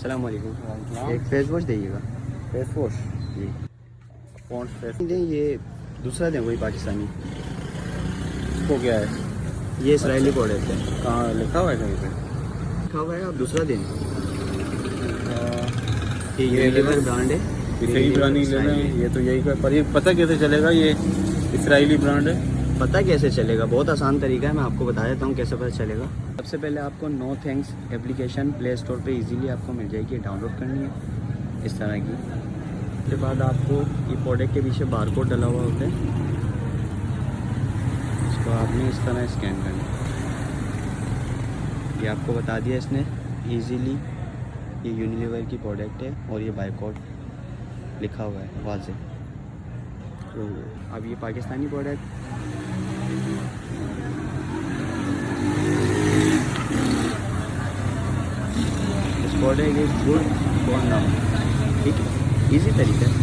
अस्सलाम वालेकुम। एक फेस वॉश दीजिएगा। फेस वॉश जी कौन फेस दें, ये दूसरा दें कोई पाकिस्तानी। इसको क्या है? ये इसराइली प्रोडक्ट है। कहाँ लिखा हुआ है कहीं पे? लिखा हुआ है, आप दूसरा दें। ये ये यूनिलीवर ब्रांड है। इसे ही ब्रांड ही लेना है ये तो यही का, पर ये पता कैसे चलेगा ये इसराइली ब्रांड है? पता कैसे चलेगा? बहुत आसान तरीका है, मैं आपको बता देता हूँ कैसे पता चलेगा। सबसे पहले आपको no thanks application Play Store पे इजीली आपको मिल जाएगी, डाउनलोड करनी है इस तरह की। उसके बाद आपको ये प्रोडक्ट के पीछे बारकोड डला हुआ होता है, इसको आपने इस तरह स्कैन करना है। ये आपको बता दिया इसने इजीली, ये यूनिलीवर की प्रोडक्ट है और ये बारकोड लिखा हुआ है वाज़े। तो अब ये पाकिस्तानी प्रोडक्ट इस product is good for now. ठीक है, इजी तरीका है।